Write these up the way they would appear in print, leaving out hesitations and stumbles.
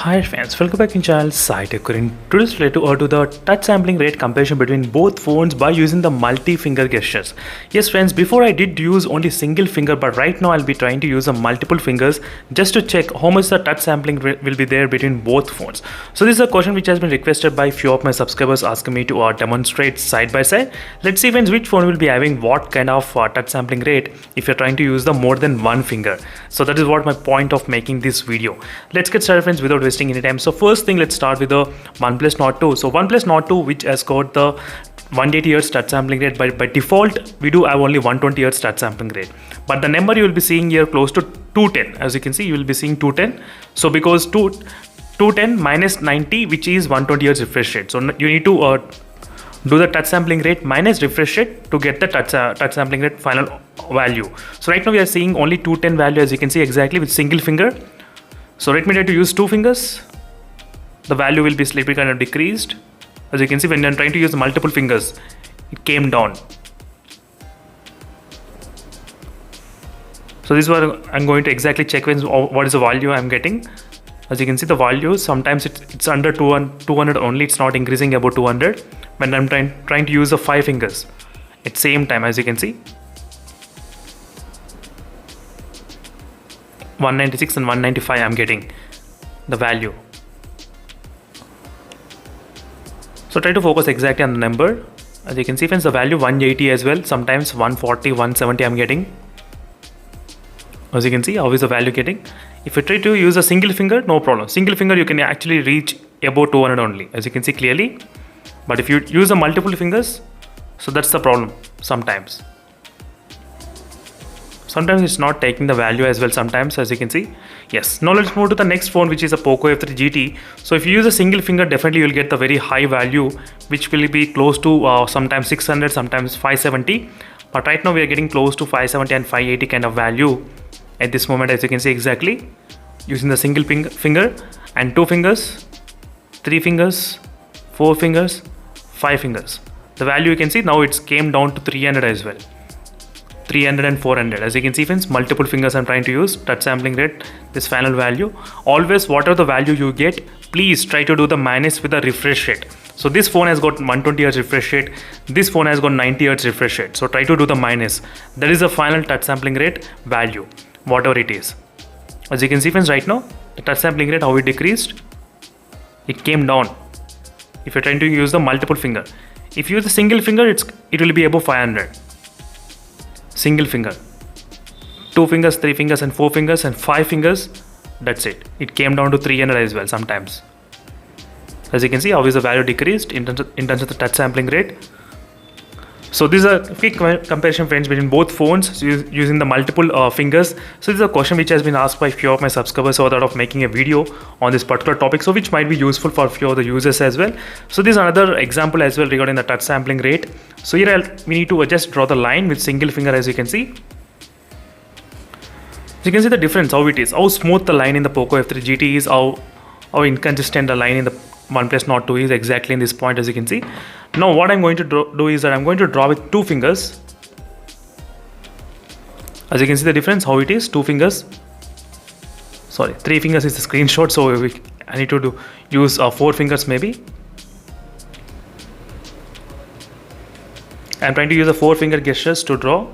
Hi friends, welcome back in channel SciTech. In today's video to the touch sampling rate comparison between both phones by using the multi-finger gestures. Yes friends, before I did use only single finger, but right now I'll be trying to use a multiple fingers just to check how much the touch sampling rate will be there between both phones. So this is a question which has been requested by few of my subscribers asking me to demonstrate side by side. Let's see friends which phone will be having what kind of touch sampling rate if you're trying to use the more than one finger. So that is what my point of making this video. Let's get started friends without wasting any time. So first thing, let's start with the OnePlus Nord 2. So OnePlus Nord 2, which has got the 180 Hz touch sampling rate, but by default we do have only 120 Hz touch sampling rate, but the number you will be seeing here close to 210. As you can see, you will be seeing 210. So because 210 minus 90, which is 120 Hz refresh rate, so you need to do the touch sampling rate minus refresh rate to get the touch sampling rate final value. So right now we are seeing only 210 value, as you can see exactly with single finger. So let me try to use two fingers. The value will be slightly kind of decreased. As you can see, when I'm trying to use multiple fingers, it came down. So this is what I'm going to exactly check what is the value I'm getting. As you can see, the value sometimes it's under 200 only. It's not increasing above 200 when I'm trying to use the 5 fingers at same time. As you can see, 196 and 195 I'm getting the value. So try to focus exactly on the number. As you can see friends, the value 180 as well, sometimes 140, 170 I'm getting. As you can see, how is the value getting? If you try to use a single finger, no problem. Single finger you can actually reach above 200 only, as you can see clearly. But if you use a multiple fingers, so that's the problem sometimes. Sometimes it's not taking the value as well sometimes, as you can see. Yes, now let's move to the next phone, which is a POCO X8 GT. So if you use a single finger, definitely you'll get the very high value, which will be close to sometimes 600, sometimes 570. But right now we are getting close to 570 and 580 kind of value at this moment, as you can see exactly, using the single finger and 2 fingers, 3 fingers, 4 fingers, 5 fingers. The value you can see now it's came down to 300 as well. 300 and 400. As you can see friends, multiple fingers I'm trying to use, touch sampling rate, this final value. Always whatever the value you get, please try to do the minus with the refresh rate. So this phone has got 120 Hz refresh rate, this phone has got 90 Hz refresh rate. So try to do the minus. That is the final touch sampling rate value, whatever it is. As you can see friends, right now the touch sampling rate, how it decreased, it came down. If you're trying to use the multiple finger, if you use a single finger, it will be above 500. Single finger, 2 fingers, 3 fingers and 4 fingers and 5 fingers, that's it. It came down to 300 as well sometimes. As you can see, how is the value decreased in terms of the touch sampling rate. So this is a quick comparison friends between both phones using the multiple fingers. So this is a question which has been asked by few of my subscribers, so I thought of making a video on this particular topic, so which might be useful for few of the users as well. So this is another example as well regarding the touch sampling rate. So here we need to just draw the line with single finger, as you can see. So you can see the difference, how it is, how smooth the line in the POCO X8 GT is, how inconsistent the line in the OnePlus Nord 2 is exactly in this point, as you can see. Now what I'm going to do is that I'm going to draw with 2 fingers. As you can see the difference, how it is, 2 fingers. Sorry, 3 fingers is the screenshot, so I need to use 4 fingers maybe. I'm trying to use the 4 finger gestures to draw.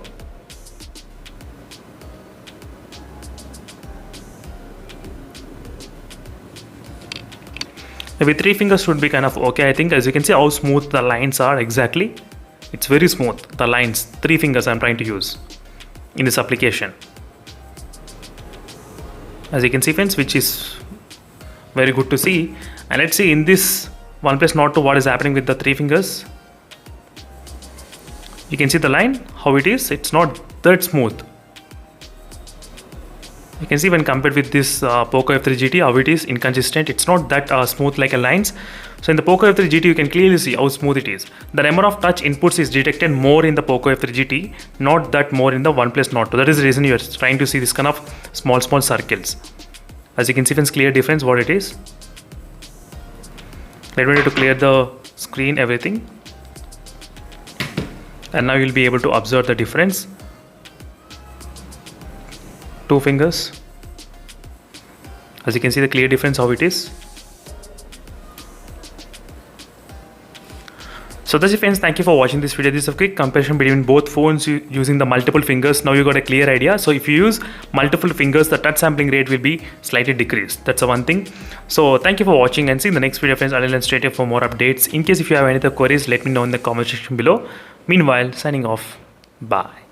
Maybe 3 fingers should be kind of okay, I think. As you can see how smooth the lines are exactly. It's very smooth, the lines. 3 fingers I'm trying to use in this application. As you can see friends, which is very good to see. And let's see in this OnePlus Nord 2 what is happening with the 3 fingers. You can see the line, how it is. It's not that smooth. You can see when compared with this POCO X8 GT, how it is inconsistent. It's not that smooth like a lines. So in the POCO X8 GT, you can clearly see how smooth it is. The number of touch inputs is detected more in the POCO X8 GT, not that more in the OnePlus Nord 2. That is the reason you are trying to see this kind of small circles. As you can see, it's clear difference what it is. Let me try to clear the screen, everything. And now you'll be able to observe the difference. 2 fingers. As you can see the clear difference how it is. So that's it friends, thank you for watching this video. This is a quick comparison between both phones using the multiple fingers. Now you got a clear idea. So if you use multiple fingers, the touch sampling rate will be slightly decreased. That's the one thing. So thank you for watching and see you in the next video friends. I'll stay tuned for more updates. In case if you have any other queries, let me know in the comment section below. Meanwhile, signing off. Bye.